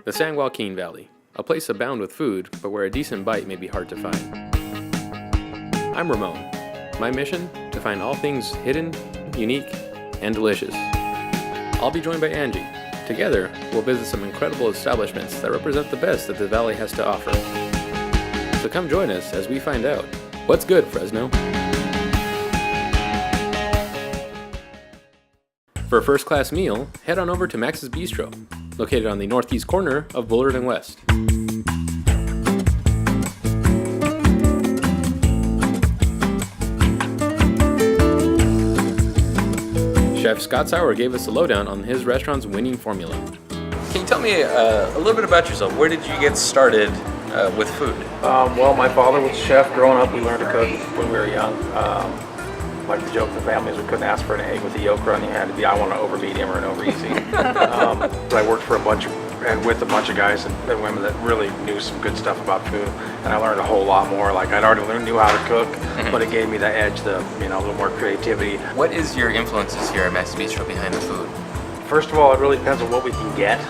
The San Joaquin Valley, a place abound with food, but where a decent bite may be hard to find. I'm Ramon. My mission? To find all things hidden, unique, and delicious. I'll be joined by Angie. Together, we'll visit some incredible establishments that represent the best that the valley has to offer. So come join us as we find out what's good, Fresno. For a first-class meal, head on over to Max's Bistro, located on the northeast corner of Bullard and West. Chef Scott Sauer gave us a lowdown on his restaurant's winning formula. Can you tell me a little bit about yourself? Where did you get started with food? Well, my father was a chef. Growing up, we learned to cook when we were young. Like the joke of the family is we couldn't ask for an egg with a yolk running. It had to be, I want to over medium or an over easy. I worked for with a bunch of guys and women that really knew some good stuff about food, and I learned a whole lot more. Like I'd already knew how to cook, but it gave me the edge, a little more creativity. What is your influences here at Max's Bistro behind the food? First of all, it really depends on what we can get.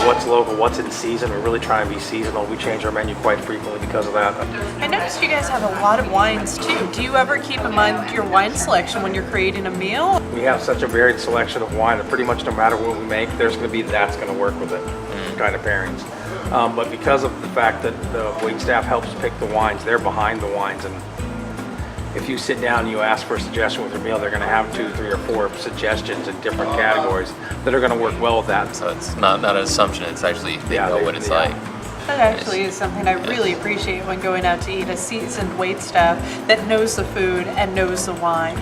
What's local, what's in season. We're really trying to be seasonal. We change our menu quite frequently because of that. I noticed you guys have a lot of wines too. Do you ever keep in mind your wine selection when you're creating a meal? We have such a varied selection of wine that pretty much no matter what we make, that's going to work with it, kind of pairings. But because of the fact that the waitstaff helps pick the wines, they're behind the wines, and if you sit down and you ask for a suggestion with your meal, they're going to have 2, 3, or 4 suggestions in different categories that are going to work well with that. So it's not an assumption, it's actually they know what it's like. That actually is something I really appreciate when going out to eat, a seasoned waitstaff that knows the food and knows the wine,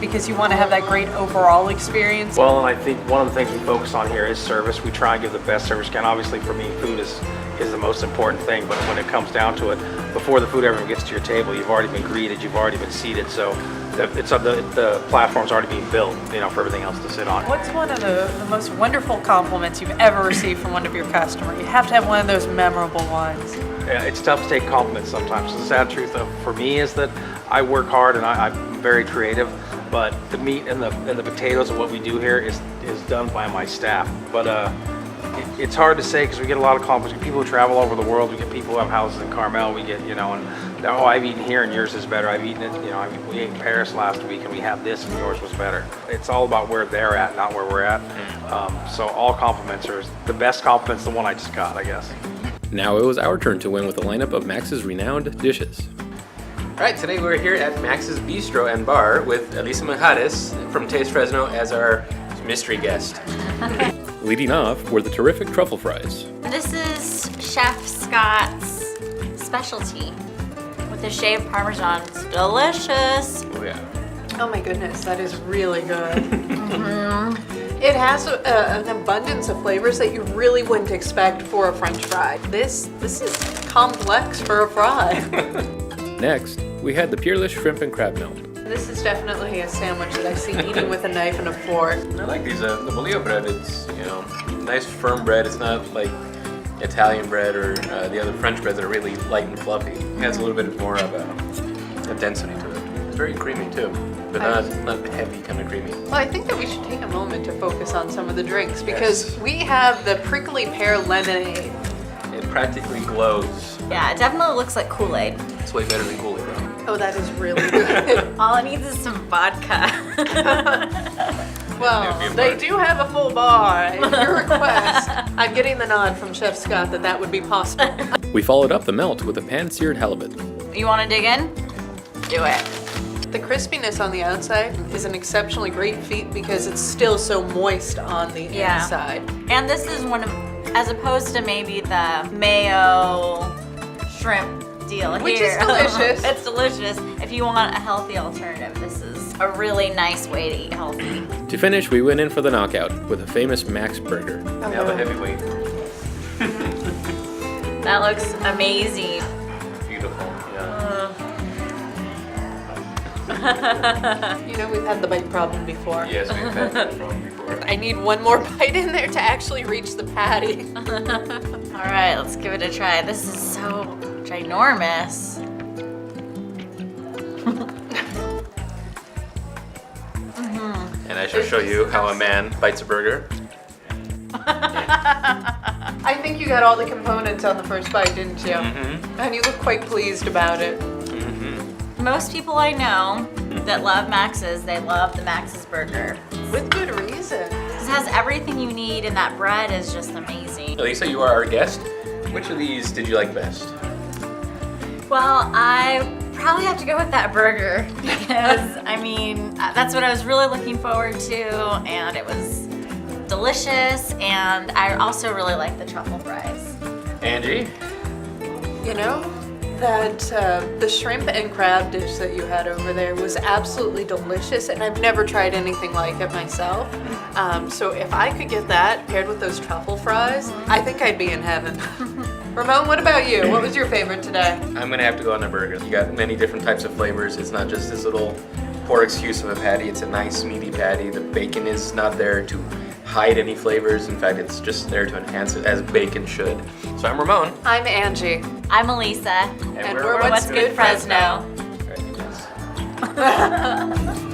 because you want to have that great overall experience. Well, and I think one of the things we focus on here is service. We try and give the best service we can. Obviously, for me, food is the most important thing, but when it comes down to it, before the food ever gets to your table, you've already been greeted, you've already been seated, so the platform's already being built, for everything else to sit on. What's one of the most wonderful compliments you've ever received from one of your customers? You have to have one of those memorable ones. Yeah, it's tough to take compliments sometimes. The sad truth for me is that I work hard and I'm very creative, but the meat and the potatoes of what we do here is done by my staff. But it's hard to say because we get a lot of compliments. People who travel over the world, we get people who have houses in Carmel, we get, I've eaten here and yours is better. I've eaten it, we ate in Paris last week and we had this and yours was better. It's all about where they're at, not where we're at. So all compliments are, the best compliment's the one I just got, I guess. Now it was our turn to win with a lineup of Max's renowned dishes. All right, today we're here at Max's Bistro and Bar with Elisa Mijares from Taste Fresno as our mystery guest. Leading off were the terrific truffle fries. This is Chef Scott's specialty with the shaved Parmesan. It's delicious. Oh yeah. Oh my goodness, that is really good. It has an abundance of flavors that you really wouldn't expect for a French fry. This is complex for a fry. Next, we had the peerless shrimp and crab melt. This is definitely a sandwich that I see eating with a knife and a fork. I like these, the bolillo bread, it's, nice firm bread. It's not like Italian bread or the other French breads that are really light and fluffy. It has a little bit more of a density to it. It's very creamy too, but not heavy kind of creamy. Well, I think that we should take a moment to focus on some of the drinks because we have the prickly pear lemonade. It practically glows. Yeah, it definitely looks like Kool-Aid. It's way better than Kool-Aid though. Oh, that is really good. All it needs is some vodka. Well, they do have a full bar. At your request, I'm getting the nod from Chef Scott that would be possible. We followed up the melt with a pan-seared halibut. You want to dig in? Do it. The crispiness on the outside is an exceptionally great feat because it's still so moist on the inside. And this is one of, as opposed to maybe the mayo shrimp deal here. Which is delicious. It's delicious. If you want a healthy alternative, this is a really nice way to eat healthy. To finish, we went in for the knockout with a famous Max burger. Now the heavyweight. That looks amazing. Beautiful, yeah. We've had the bite problem before. Yes, we've had that from before. I need one more bite in there to actually reach the patty. All right, let's give it a try. This is so ginormous. And I shall show you how a man bites a burger. I think you got all the components on the first bite, didn't you? Mm-hmm. And you look quite pleased about it. Most people I know that love Max's, they love the Max's burger. With good reason. It has everything you need, and that bread is just amazing. Lisa, you are our guest. Which of these did you like best? Well, I probably have to go with that burger because, I mean, that's what I was really looking forward to, and it was delicious, and I also really like the truffle fries. Angie? You know, that the shrimp and crab dish that you had over there was absolutely delicious, and I've never tried anything like it myself. So if I could get that paired with those truffle fries, I think I'd be in heaven. Ramon, what about you? What was your favorite today? I'm gonna have to go on a burger. You got many different types of flavors. It's not just this little poor excuse of a patty. It's a nice meaty patty. The bacon is not there to hide any flavors. In fact, it's just there to enhance it as bacon should. So I'm Ramon. I'm Angie. I'm Elisa. And we're What's Good Fresno. All right, yes.